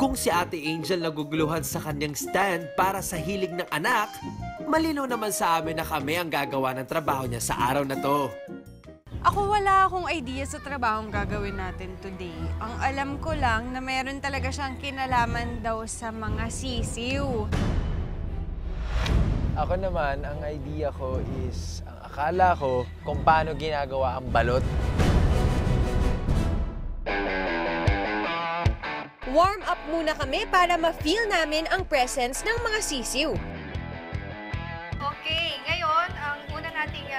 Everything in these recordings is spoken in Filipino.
Kung si Ate Angel naguguluhan sa kanyang stand para sa hilig ng anak, malinaw naman sa amin na kami ang gagawa ng trabaho niya sa araw na to. Ako wala akong idea sa trabahong gagawin natin today. Ang alam ko lang na meron talaga siyang kinalaman daw sa mga sisiw. Ako naman, ang idea ko is, ang akala ko kung paano ginagawa ang balot. Warm up muna kami para ma-feel namin ang presence ng mga sisiw. Okay, ngayon, ang una nating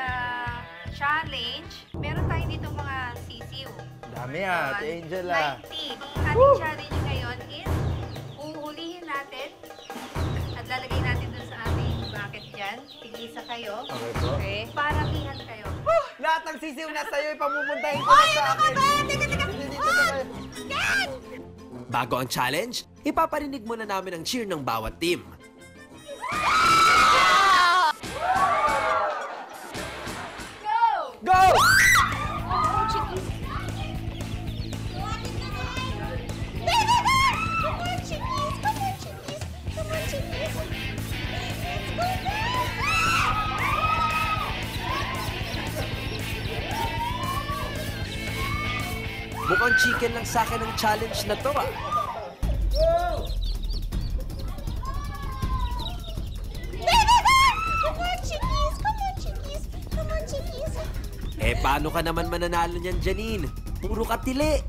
challenge, meron tayo dito mga sisiw. Dami Ate Angel ah. 90. Ang ating challenge ngayon is, uhulihin natin at lalagay natin dun sa ating bucket dyan. Tigisa kayo. Okay po. Okay. Paramihan kayo. Lahat ng sisiw na sa'yo, ipamupuntahin ko na sa akin. Teka! Ken! Bago ang challenge, ipaparinig muna namin ang cheer ng bawat team. Go! Mukhang chicken lang sa akin ang challenge na to ah. Paano ka naman mananalo niyan, Janine? Puro katili.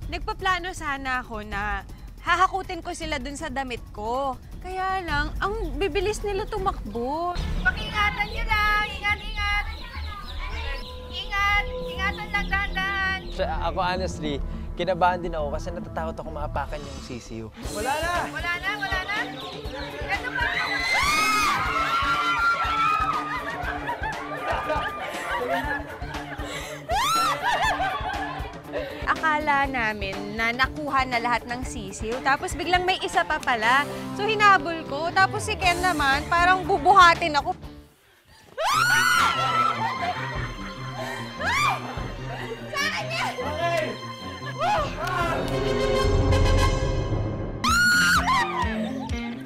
Nagpaplano sana ako na hahakutin ko sila dun sa damit ko. Kaya lang, ang bibilis nila tumakbo. Pakingatan nyo lang! Ingat! Ingatan lang dahan-dahan! Ako honestly, kinabahan din ako kasi natatakot ako maapakan yung sisiw. Wala na! Wala na? Ito pa! Akala namin na nakuha na lahat ng sisiw, tapos biglang may isa pa pala. So hinabol ko, tapos si Ken naman, parang bubuhatin ako.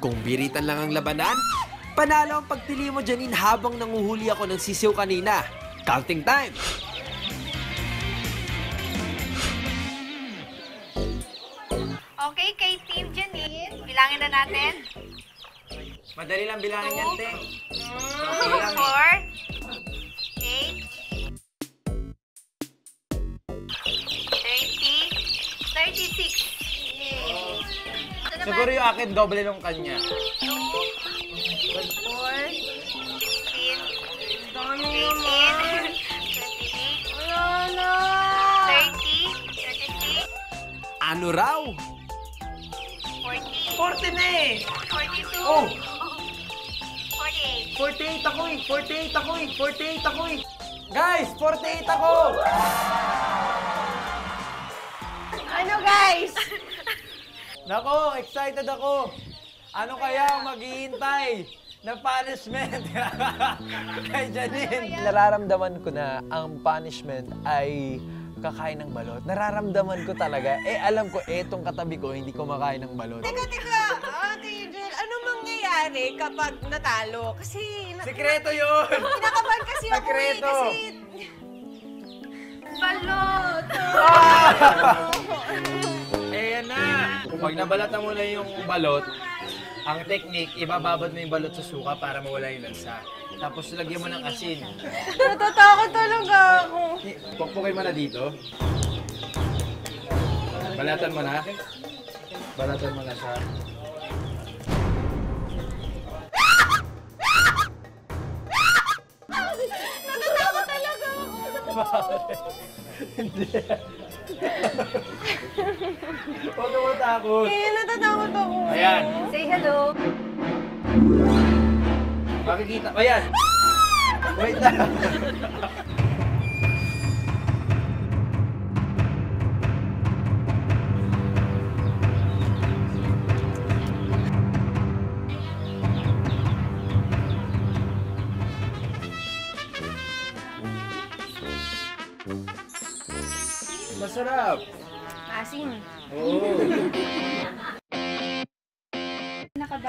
Kung biritan lang ang labanan, panalo ang pagpili mo, Janine, habang nanguhuli ako ng sisiw kanina. Counting time! Okay, kay Team Janine, bilangin na natin. Madali lang bilangin yan, te. 4, 8, 30, 36. Yay! Ito naman, Siguro yung akin, doble nung kanya. 2, 4, 16, 18, 28, Wala na! 30, 33, Ano raw? 40, 40 na eh! 42, Oh! 48. 48 ako eh! 48 ako eh! Guys, 48 ako! Ano guys? Nako, excited ako! Ano kaya ang maghihintay na punishment kay Janine? Nararamdaman ko na ang punishment ay kakain ng balot. Nararamdaman ko talaga. Alam ko, etong katabi ko, hindi ko makain ng balot. Teka, Ate Angel, ano mangyayari kapag natalo? Kasi... Sikreto yun! Kinakabahan kasi ako Sekreto. kasi... Balot! Yan na! Pag nabalatan mo na yung balot, ang technique, ibababad mo yung balot sa suka para mawala yung lansa. Tapos lagyan mo ng asin. Natatakot talaga ako. Pukpukin mo na dito. Balatan mo na. Balatan mo na siya. Natatakot talaga ako. Hindi. Huwag ka matakot. Kaya natatakot ako. Ayan. Say hello. Makikita. Ayan. Wait lang. Masarap. Asim. Oo.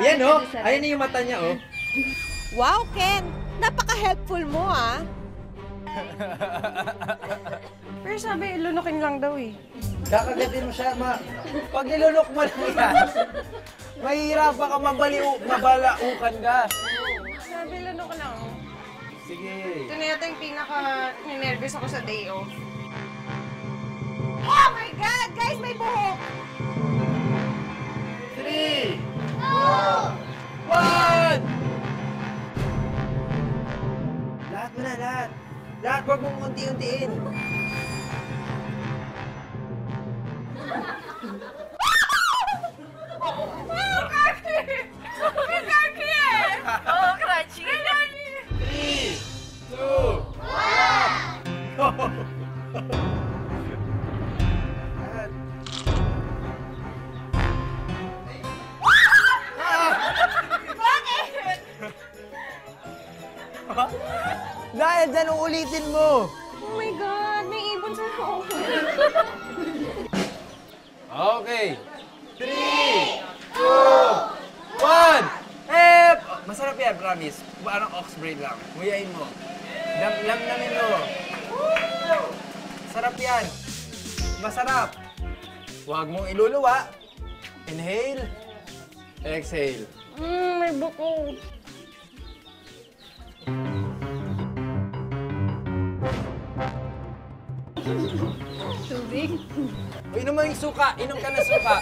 Yan, oh. Ayan yung mata niya, oh. Wow, Ken! Napaka-helpful mo, ah. Pero sabi, lunukin lang daw eh. Kakagatin mo siya, pag nilunok mo lang yan, mahihirapan ka mabalaukan ka. Sabi, lunok lang. Sige. Ito na yata yung pinaka-nervous ako sa day off. Oh my God! Guys, may buhok! 3, 2, 1! Lahat mo na, lahat. Lahat, huwag mong unti-untiin. Oh, crunchy! 3, 2, 1, go! Dahil dyan, uulitin mo. Oh my God! May ibon sa loob. Okay. 3, 2, 1. Masarap yan, promise. Parang ox brain lang. Nguyain mo. Lamnamin mo. Sarap yan. Masarap. Huwag mong iluluwa. Inhale. Exhale. May buko. Inom mo yung suka. Inom ka na suka.